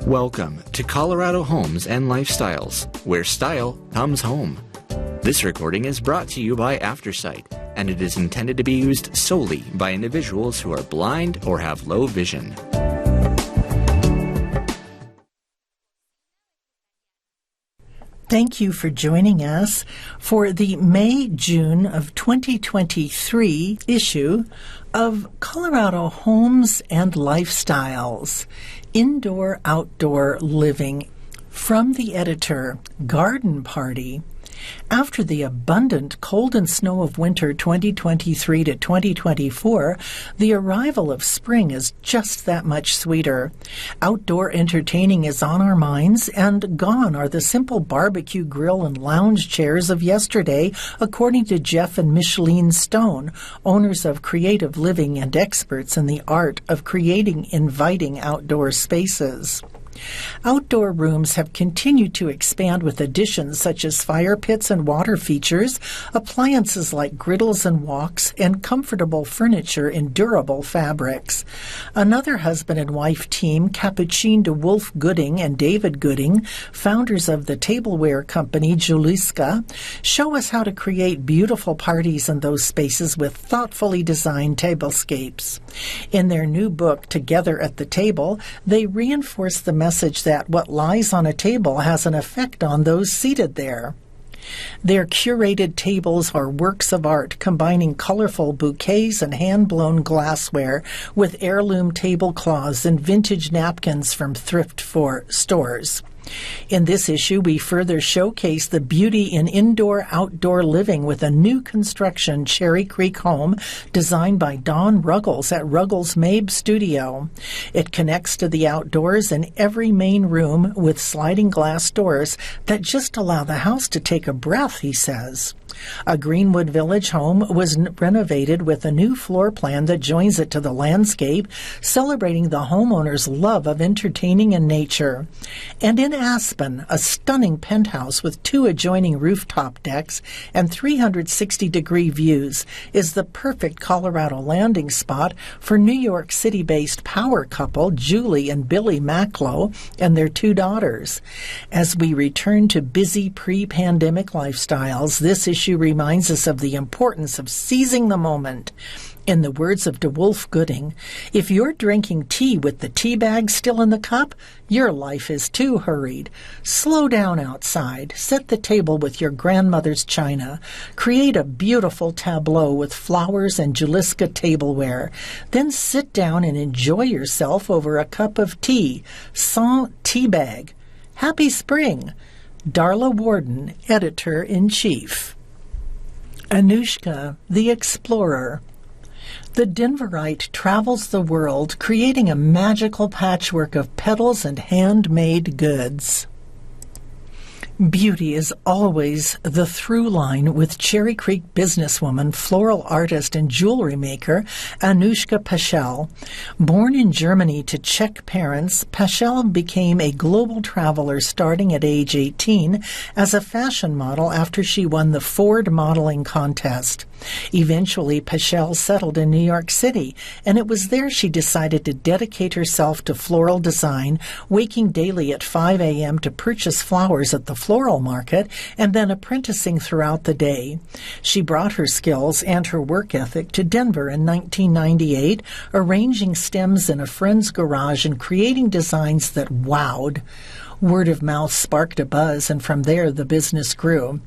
Welcome to Colorado Homes and Lifestyles, where style comes home. This recording is brought to you by Aftersight, and it is intended to be used solely by individuals who are blind or have low vision. Thank you for joining us for the May-June of 2023 issue of Colorado Homes and Lifestyles, Indoor-Outdoor Living. From the editor, Garden Party. After the abundant cold and snow of winter 2023 to 2024, the arrival of spring is just that much sweeter. Outdoor entertaining is on our minds, and gone are the simple barbecue grill and lounge chairs of yesterday, according to Jeff and Micheline Stone, owners of Creative Living and experts in the art of creating inviting outdoor spaces. Outdoor rooms have continued to expand with additions such as fire pits and water features, appliances like griddles and woks, and comfortable furniture in durable fabrics. Another husband and wife team, Capucine de Wolf Gooding and David Gooding, founders of the tableware company Juliska, show us how to create beautiful parties in those spaces with thoughtfully designed tablescapes. In their new book, Together at the Table, they reinforce the message that what lies on a table has an effect on those seated there. Their curated tables are works of art combining colorful bouquets and hand-blown glassware with heirloom tablecloths and vintage napkins from thrift stores. In this issue, we further showcase the beauty in indoor-outdoor living with a new construction Cherry Creek home designed by Don Ruggles at Ruggles Mabe Studio. It connects to the outdoors in every main room with sliding glass doors that just allow the house to take a breath, he says. A Greenwood Village home was renovated with a new floor plan that joins it to the landscape, celebrating the homeowner's love of entertaining and nature. And in Aspen, a stunning penthouse with 2 adjoining rooftop decks and 360-degree views is the perfect Colorado landing spot for New York City-based power couple Julie and Billy Macklow and their 2 daughters. As we return to busy pre-pandemic lifestyles, this issue reminds us of the importance of seizing the moment. In the words of DeWolf Gooding, if you're drinking tea with the tea bag still in the cup, your life is too hurried. Slow down outside, set the table with your grandmother's china, create a beautiful tableau with flowers and Juliska tableware, then sit down and enjoy yourself over a cup of tea, sans tea bag. Happy spring! Darla Warden, Editor-in-Chief. Anushka, the Explorer. The Denverite travels the world, creating a magical patchwork of petals and handmade goods. Beauty is always the through line with Cherry Creek businesswoman, floral artist, and jewelry maker Anushka Paschal. Born in Germany to Czech parents, Paschal became a global traveler starting at age 18 as a fashion model after she won the Ford modeling contest. Eventually, Paschal settled in New York City, and it was there she decided to dedicate herself to floral design, waking daily at 5 a.m. to purchase flowers at the floral market and then apprenticing throughout the day. She brought her skills and her work ethic to Denver in 1998, arranging stems in a friend's garage and creating designs that wowed. Word of mouth sparked a buzz, and from there the business grew.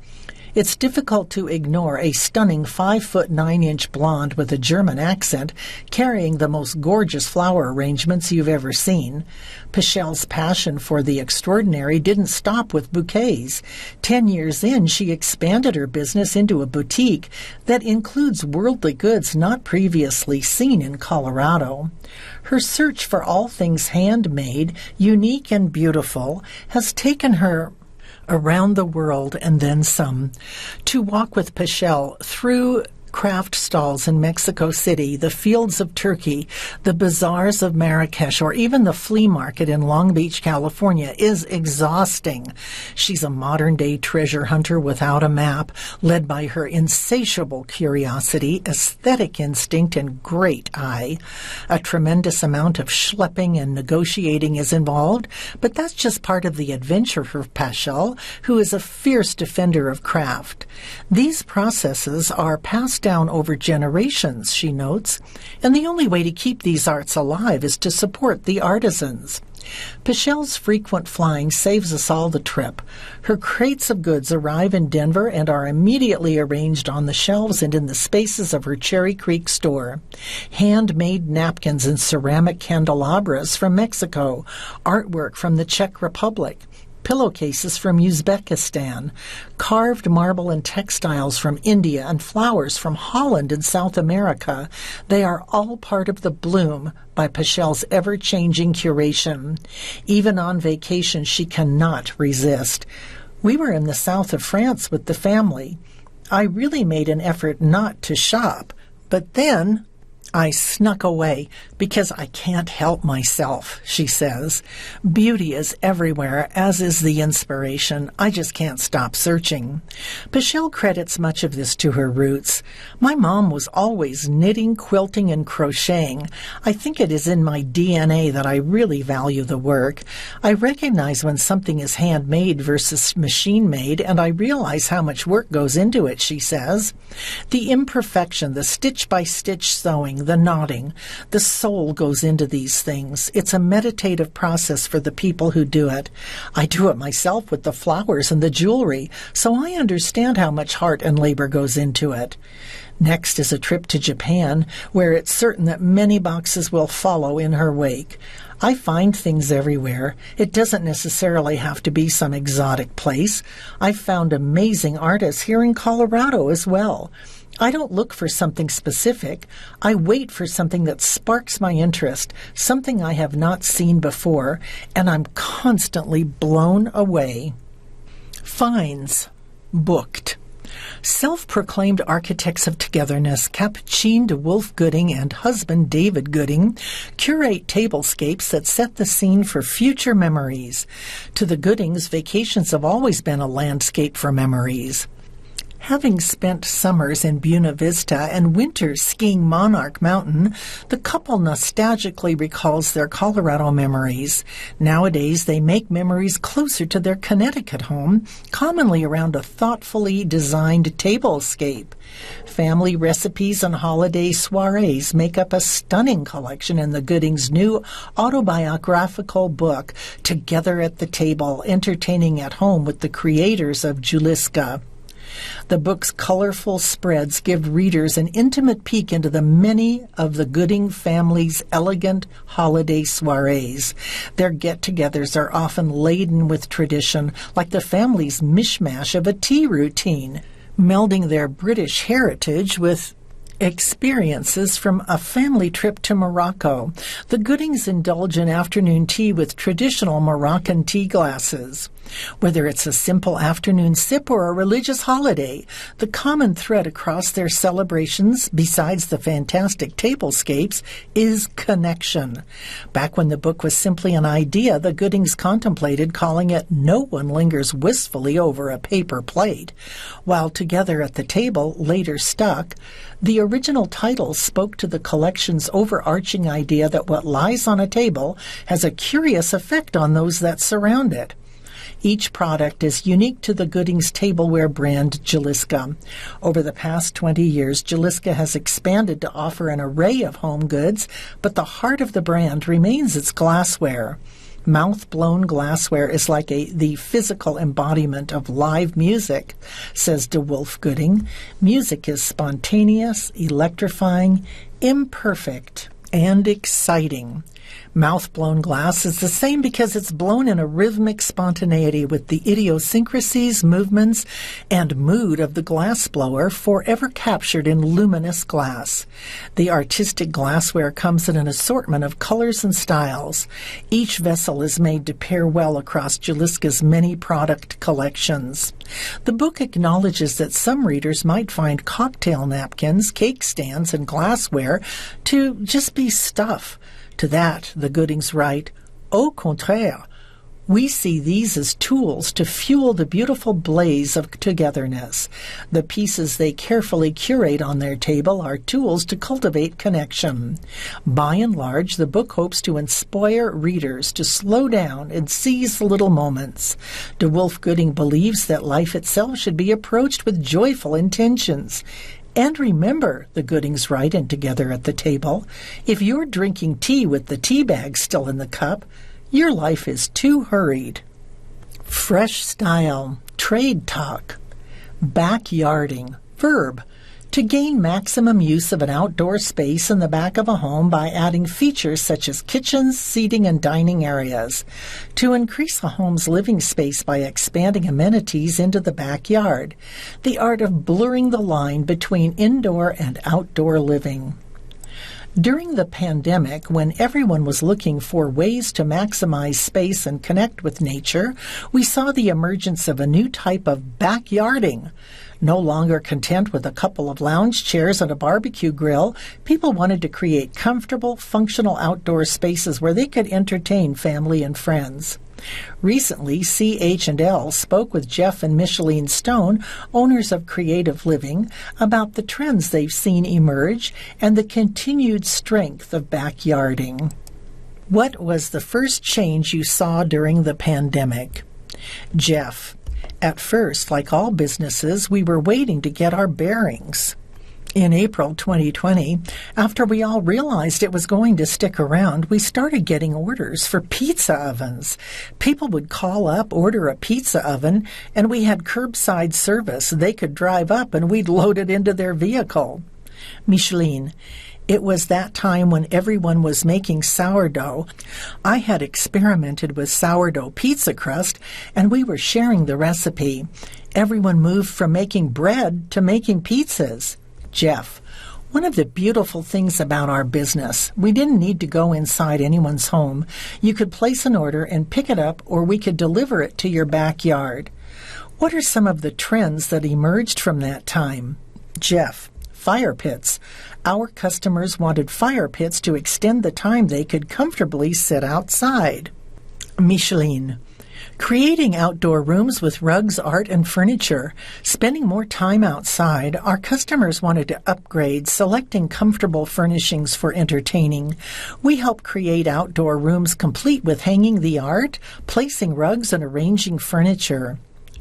It's difficult to ignore a stunning 5'9" blonde with a German accent carrying the most gorgeous flower arrangements you've ever seen. Paschal's passion for the extraordinary didn't stop with bouquets. 10 years in, she expanded her business into a boutique that includes worldly goods not previously seen in Colorado. Her search for all things handmade, unique and beautiful, has taken her around the world and then some. To walk with Paschal through craft stalls in Mexico City, the fields of Turkey, the bazaars of Marrakesh, or even the flea market in Long Beach, California is exhausting. She's a modern-day treasure hunter without a map, led by her insatiable curiosity, aesthetic instinct, and great eye. A tremendous amount of schlepping and negotiating is involved, but that's just part of the adventure for Paschal, who is a fierce defender of craft. These processes are passed down over generations, she notes, and the only way to keep these arts alive is to support the artisans. Paschal's frequent flying saves us all the trip. Her crates of goods arrive in Denver and are immediately arranged on the shelves and in the spaces of her Cherry Creek store. Handmade napkins and ceramic candelabras from Mexico, artwork from the Czech Republic, pillowcases from Uzbekistan, carved marble and textiles from India, and flowers from Holland and South America. They are all part of the bloom by Paschal's ever-changing curation. Even on vacation, she cannot resist. We were in the south of France with the family. I really made an effort not to shop, but then I snuck away because I can't help myself, she says. Beauty is everywhere, as is the inspiration. I just can't stop searching. Paschal credits much of this to her roots. My mom was always knitting, quilting, and crocheting. I think it is in my DNA that I really value the work. I recognize when something is handmade versus machine-made, and I realize how much work goes into it, she says. The imperfection, the stitch-by-stitch sewing, the knotting, the soul goes into these things. It's a meditative process for the people who do it. I do it myself with the flowers and the jewelry, so I understand how much heart and labor goes into it. Next is a trip to Japan, where it's certain that many boxes will follow in her wake. I find things everywhere. It doesn't necessarily have to be some exotic place. I've found amazing artists here in Colorado as well. I don't look for something specific. I wait for something that sparks my interest, something I have not seen before, and I'm constantly blown away. Finds. Booked. Self-proclaimed architects of togetherness, Capucine de Wolf Gooding and husband David Gooding curate tablescapes that set the scene for future memories. To the Goodings, vacations have always been a landscape for memories. Having spent summers in Buena Vista and winters skiing Monarch Mountain, the couple nostalgically recalls their Colorado memories. Nowadays, they make memories closer to their Connecticut home, commonly around a thoughtfully designed tablescape. Family recipes and holiday soirees make up a stunning collection in the Goodings' new autobiographical book, Together at the Table, Entertaining at Home with the Creators of Juliska. The book's colorful spreads give readers an intimate peek into the many of the Gooding family's elegant holiday soirees. Their get-togethers are often laden with tradition, like the family's mishmash of a tea routine, melding their British heritage with experiences from a family trip to Morocco. The Goodings indulge in afternoon tea with traditional Moroccan tea glasses. Whether it's a simple afternoon sip or a religious holiday, the common thread across their celebrations, besides the fantastic tablescapes, is connection. Back when the book was simply an idea, the Goodings contemplated calling it No One Lingers Wistfully Over a Paper Plate. While Together at the Table later stuck, the original title spoke to the collection's overarching idea that what lies on a table has a curious effect on those that surround it. Each product is unique to the Goodings tableware brand Juliska. Over the past 20 years, Juliska has expanded to offer an array of home goods, but the heart of the brand remains its glassware. Mouth-blown glassware is like the physical embodiment of live music, says de Wolf Gooding. Music is spontaneous, electrifying, imperfect, and exciting. Mouth-blown glass is the same because it's blown in a rhythmic spontaneity with the idiosyncrasies, movements, and mood of the glass blower forever captured in luminous glass. The artistic glassware comes in an assortment of colors and styles. Each vessel is made to pair well across Jalisca's many product collections. The book acknowledges that some readers might find cocktail napkins, cake stands, and glassware to just be stuff. To that, the Goodings write, "Au contraire, we see these as tools to fuel the beautiful blaze of togetherness. The pieces they carefully curate on their table are tools to cultivate connection." By and large, the book hopes to inspire readers to slow down and seize the little moments. De Wolf Gooding believes that life itself should be approached with joyful intentions. And remember, the Goodings write in Together at the Table, if you're drinking tea with the tea bag still in the cup, your life is too hurried. Fresh style, trade talk, backyarding, verb, to gain maximum use of an outdoor space in the back of a home by adding features such as kitchens, seating, and dining areas. To increase a home's living space by expanding amenities into the backyard. The art of blurring the line between indoor and outdoor living. During the pandemic, when everyone was looking for ways to maximize space and connect with nature, we saw the emergence of a new type of backyarding. No longer content with a couple of lounge chairs and a barbecue grill, people wanted to create comfortable, functional outdoor spaces where they could entertain family and friends. Recently, CH&L spoke with Jeff and Micheline Stone, owners of Creative Living, about the trends they've seen emerge and the continued strength of backyarding. What was the first change you saw during the pandemic? Jeff: At first, like all businesses, we were waiting to get our bearings. In April 2020, after we all realized it was going to stick around, we started getting orders for pizza ovens. People would call up, order a pizza oven, and we had curbside service. They could drive up and we'd load it into their vehicle. Micheline: It was that time when everyone was making sourdough. I had experimented with sourdough pizza crust, and we were sharing the recipe. Everyone moved from making bread to making pizzas. Jeff: One of the beautiful things about our business, we didn't need to go inside anyone's home. You could place an order and pick it up, or we could deliver it to your backyard. What are some of the trends that emerged from that time? Jeff: Fire pits. Our customers wanted fire pits to extend the time they could comfortably sit outside. Micheline: Creating outdoor rooms with rugs, art, and furniture. Spending more time outside, our customers wanted to upgrade, selecting comfortable furnishings for entertaining. We help create outdoor rooms complete with hanging the art, placing rugs, and arranging furniture.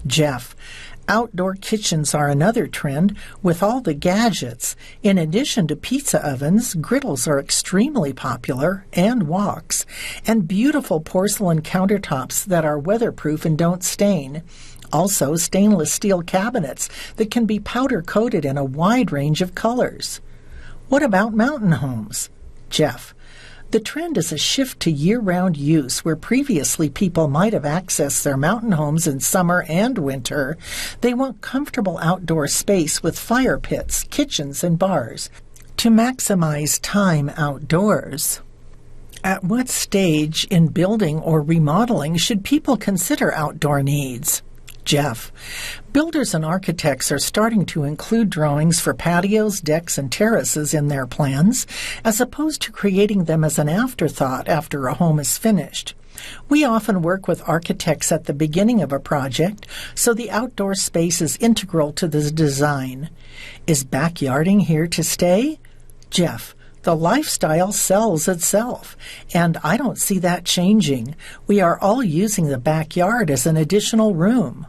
Jeff: Outdoor kitchens are another trend with all the gadgets. In addition to pizza ovens, griddles are extremely popular, and woks, and beautiful porcelain countertops that are weatherproof and don't stain. Also, stainless steel cabinets that can be powder-coated in a wide range of colors. What about mountain homes? Jeff: The trend is a shift to year-round use where previously people might have accessed their mountain homes in summer and winter. They want comfortable outdoor space with fire pits, kitchens, and bars to maximize time outdoors. At what stage in building or remodeling should people consider outdoor needs? Jeff: Builders and architects are starting to include drawings for patios, decks, and terraces in their plans, as opposed to creating them as an afterthought after a home is finished. We often work with architects at the beginning of a project, so the outdoor space is integral to the design. Is backyarding here to stay? Jeff: The lifestyle sells itself, and I don't see that changing. We are all using the backyard as an additional room.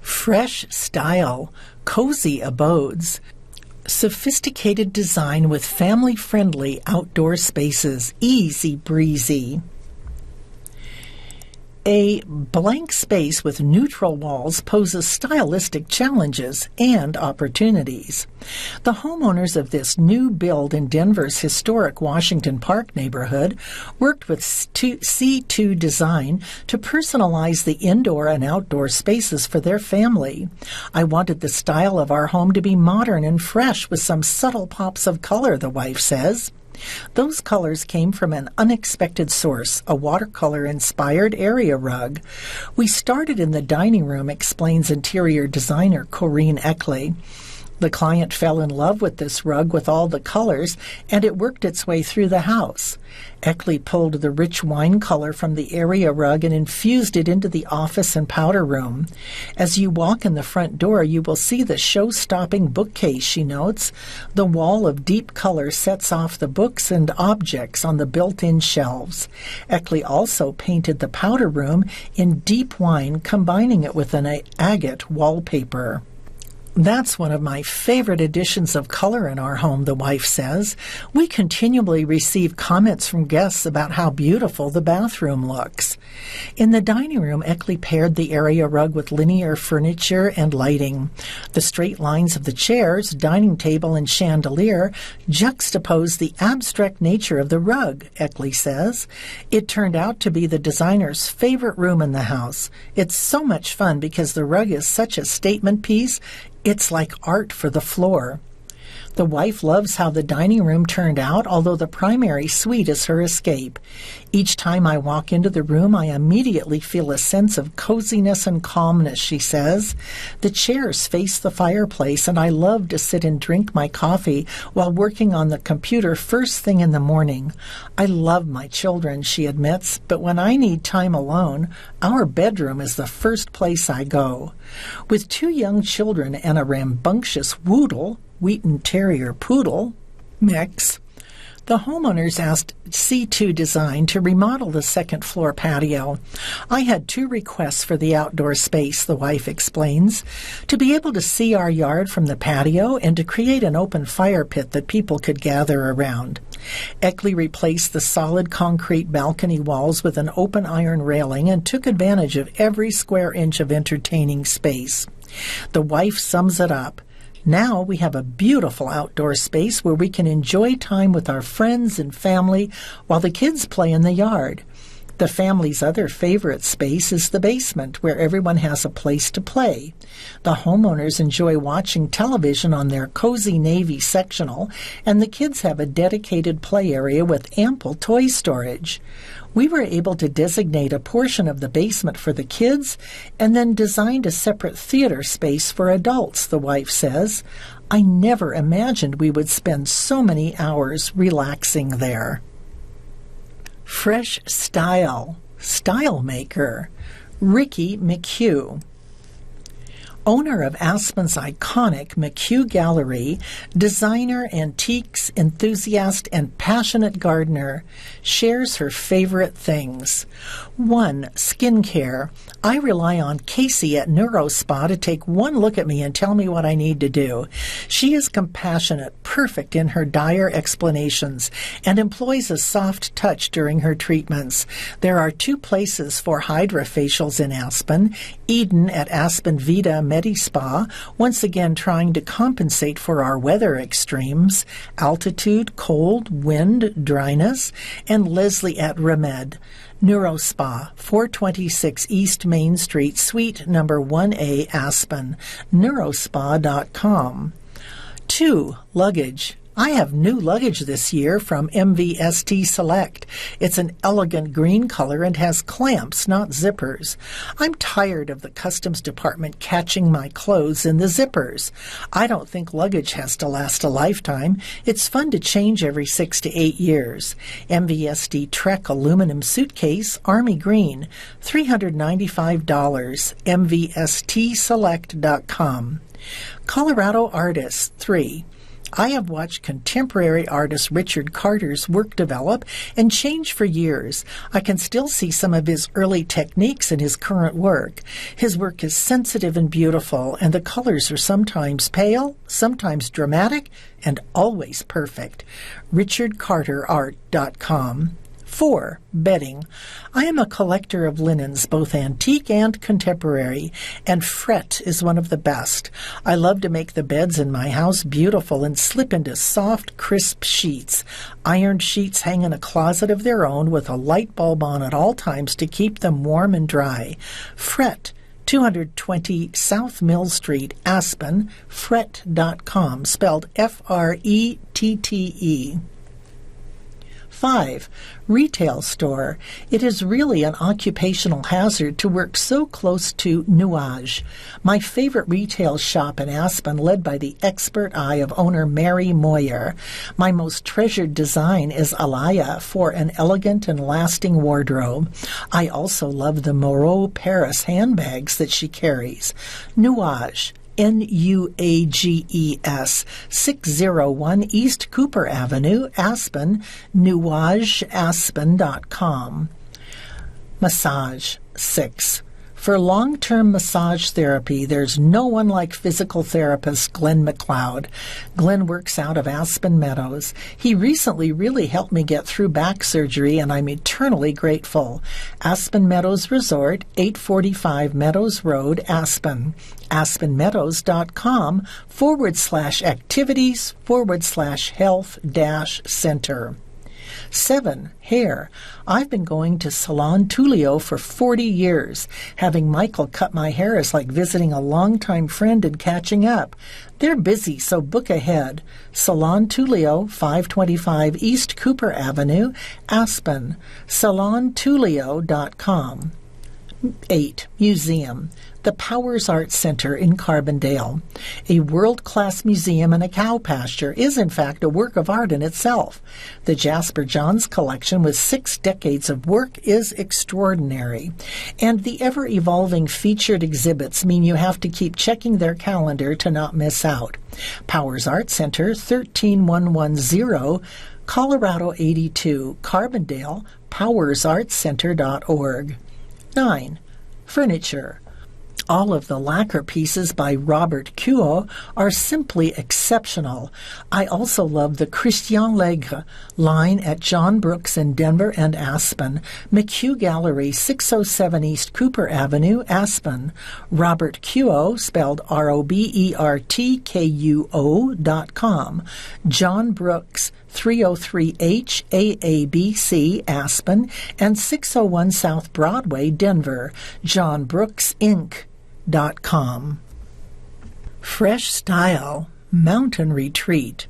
Fresh style, cozy abodes. Sophisticated design with family-friendly outdoor spaces, easy breezy. A blank space with neutral walls poses stylistic challenges and opportunities. The homeowners of this new build in Denver's historic Washington Park neighborhood worked with C2 Design to personalize the indoor and outdoor spaces for their family. I wanted the style of our home to be modern and fresh with some subtle pops of color, the wife says. Those colors came from an unexpected source, a watercolor-inspired area rug. We started in the dining room, explains interior designer Corinne Eckley. The client fell in love with this rug with all the colors, and it worked its way through the house. Eckley pulled the rich wine color from the area rug and infused it into the office and powder room. As you walk in the front door, you will see the show-stopping bookcase, she notes. The wall of deep color sets off the books and objects on the built-in shelves. Eckley also painted the powder room in deep wine, combining it with an agate wallpaper. That's one of my favorite additions of color in our home, the wife says. We continually receive comments from guests about how beautiful the bathroom looks. In the dining room, Eckley paired the area rug with linear furniture and lighting. The straight lines of the chairs, dining table, and chandelier juxtapose the abstract nature of the rug, Eckley says. It turned out to be the designer's favorite room in the house. It's so much fun because the rug is such a statement piece. It's like art for the floor. The wife loves how the dining room turned out, although the primary suite is her escape. Each time I walk into the room, I immediately feel a sense of coziness and calmness, she says. The chairs face the fireplace, and I love to sit and drink my coffee while working on the computer first thing in the morning. I love my children, she admits, but when I need time alone, our bedroom is the first place I go. With 2 young children and a rambunctious Wheaton Terrier Poodle mix, the homeowners asked C2 Design to remodel the second-floor patio. I had 2 requests for the outdoor space, the wife explains: to be able to see our yard from the patio and to create an open fire pit that people could gather around. Eckley replaced the solid concrete balcony walls with an open iron railing and took advantage of every square inch of entertaining space. The wife sums it up: now we have a beautiful outdoor space where we can enjoy time with our friends and family while the kids play in the yard. The family's other favorite space is the basement, where everyone has a place to play. The homeowners enjoy watching television on their cozy Navy sectional, and the kids have a dedicated play area with ample toy storage. We were able to designate a portion of the basement for the kids and then designed a separate theater space for adults, the wife says. I never imagined we would spend so many hours relaxing there. Fresh Style maker Ricky McHugh. Owner of Aspen's iconic McHugh Gallery, designer, antiques enthusiast, and passionate gardener, shares her favorite things. 1. Skincare. I rely on Casey at NeuroSpa to take one look at me and tell me what I need to do. She is compassionate, perfect in her dire explanations, and employs a soft touch during her treatments. There are 2 places for HydraFacials in Aspen: Eden at Aspen Vita MediSpa, once again trying to compensate for our weather extremes, altitude, cold, wind, dryness, and Leslie at Remed. NeuroSpa, 426 East Main Street, Suite number 1A, Aspen. Neurospa.com. 2. Luggage. I have new luggage this year from MVST Select. It's an elegant green color and has clamps, not zippers. I'm tired of the customs department catching my clothes in the zippers. I don't think luggage has to last a lifetime. It's fun to change every 6 to 8 years. MVST Trek aluminum suitcase, army green, $395. MVSTselect.com. Colorado Artists, 3. I have watched contemporary artist Richard Carter's work develop and change for years. I can still see some of his early techniques in his current work. His work is sensitive and beautiful, and the colors are sometimes pale, sometimes dramatic, and always perfect. RichardCarterArt.com. 4. Bedding. I am a collector of linens, both antique and contemporary, and Fret is one of the best. I love to make the beds in my house beautiful and slip into soft, crisp sheets. Ironed sheets hang in a closet of their own with a light bulb on at all times to keep them warm and dry. Fret, 220 South Mill Street, Aspen, fret.com, spelled F-R-E-T-T-E. 5. Retail store. It is really an occupational hazard to work so close to Nuage, my favorite retail shop in Aspen, led by the expert eye of owner Mary Moyer. My most treasured design is Alaya for an elegant and lasting wardrobe. I also love the Moreau Paris handbags that she carries. Nuage, Nuages, 601 East Cooper Avenue, Aspen, nuageaspen.com. Massage. 6. For long-term massage therapy, there's no one like physical therapist Glenn McLeod. Glenn works out of Aspen Meadows. He recently really helped me get through back surgery, and I'm eternally grateful. Aspen Meadows Resort, 845 Meadows Road, Aspen. aspenmeadows.com/activities/health-center. 7. Hair. I've been going to Salon Tullio for 40 years. Having Michael cut my hair is like visiting a longtime friend and catching up. They're busy, so book ahead. Salon Tullio, 525 East Cooper Avenue, Aspen. SalonTullio.com. 8. Museum. The Powers Art Center in Carbondale. A world-class museum in a cow pasture is, in fact, a work of art in itself. The Jasper Johns collection with 6 decades of work is extraordinary. And the ever-evolving featured exhibits mean you have to keep checking their calendar to not miss out. Powers Art Center, 13110, Colorado 82, Carbondale, powersartcenter.org. 9. Furniture. All of the lacquer pieces by Robert Cuo are simply exceptional. I also love the Christian Legre line at John Brooks in Denver and Aspen. McHugh Gallery, 607 East Cooper Avenue, Aspen. Robert Cuo, spelled RobertKuo.com. John Brooks, 303H AABC, Aspen, and 601 South Broadway, Denver. JohnBrooksInc.com. Fresh Style Mountain Retreat.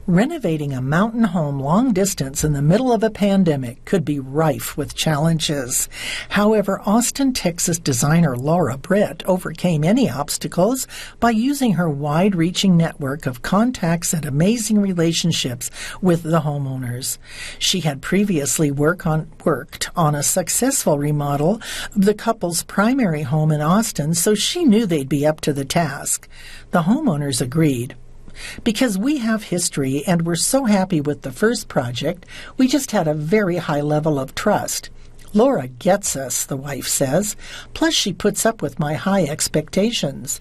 Renovating a mountain home long distance in the middle of a pandemic could be rife with challenges. However, Austin, Texas designer Laura Britt overcame any obstacles by using her wide-reaching network of contacts and amazing relationships with the homeowners. She had previously worked on a successful remodel of the couple's primary home in Austin, so she knew they'd be up to the task. The homeowners agreed. Because we have history and we're so happy with the first project, we just had a very high level of trust. Laura gets us, the wife says, plus she puts up with my high expectations.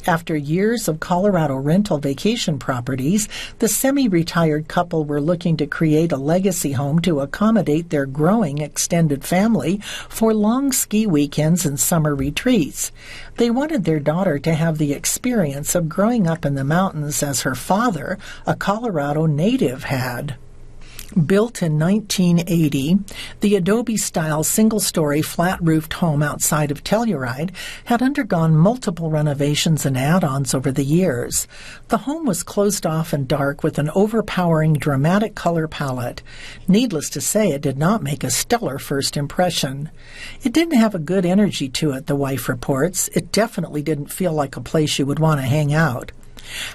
After years of Colorado rental vacation properties, the semi-retired couple were looking to create a legacy home to accommodate their growing extended family for long ski weekends and summer retreats. They wanted their daughter to have the experience of growing up in the mountains as her father, a Colorado native, had. Built in 1980, the Adobe-style single-story flat-roofed home outside of Telluride had undergone multiple renovations and add-ons over the years. The home was closed off and dark with an overpowering dramatic color palette. Needless to say, it did not make a stellar first impression. It didn't have a good energy to it, the wife reports. It definitely didn't feel like a place you would want to hang out.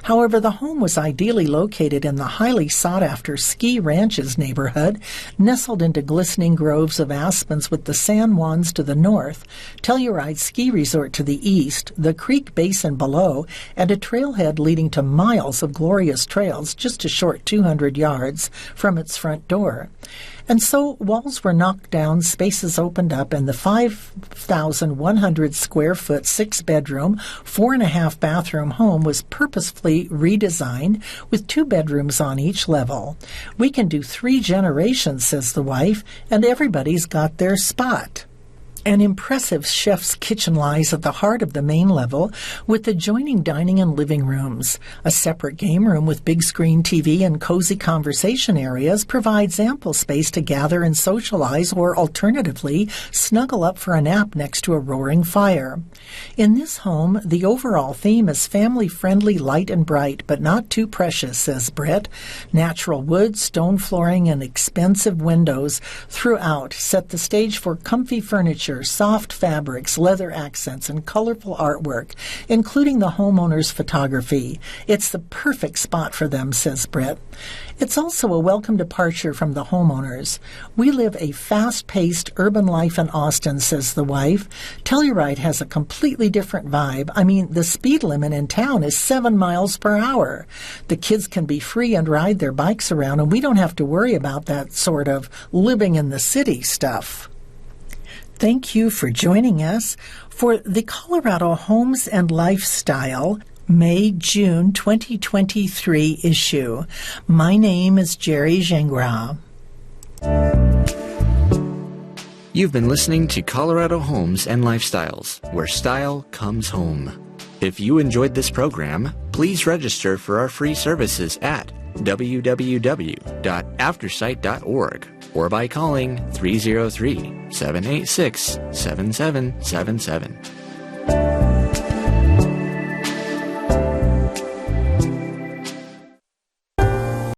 However, the home was ideally located in the highly sought-after Ski Ranches neighborhood, nestled into glistening groves of aspens with the San Juans to the north, Telluride Ski Resort to the east, the creek basin below, and a trailhead leading to miles of glorious trails just a short 200 yards from its front door. And so walls were knocked down, spaces opened up, and the 5,100 square foot, 6-bedroom, 4.5 bathroom home was purposefully redesigned with 2 bedrooms on each level. We can do 3 generations, says the wife, and everybody's got their spot. An impressive chef's kitchen lies at the heart of the main level with adjoining dining and living rooms. A separate game room with big screen TV and cozy conversation areas provides ample space to gather and socialize or alternatively snuggle up for a nap next to a roaring fire. In this home, the overall theme is family-friendly, light and bright, but not too precious, says Britt. Natural wood, stone flooring, and expensive windows throughout set the stage for comfy furniture, soft fabrics, leather accents, and colorful artwork, including the homeowner's photography. It's the perfect spot for them, says Britt. It's also a welcome departure from the homeowners. We live a fast-paced urban life in Austin, says the wife. Telluride has a completely different vibe. I mean, the speed limit in town is 7 miles per hour. The kids can be free and ride their bikes around, and we don't have to worry about that sort of living in the city stuff. Thank you for joining us for the Colorado Homes and Lifestyle May-June 2023 issue. My name is Jerry Gingras. You've been listening to Colorado Homes and Lifestyles, where style comes home. If you enjoyed this program, please register for our free services at www.aftersight.org or by calling 303-786-7777.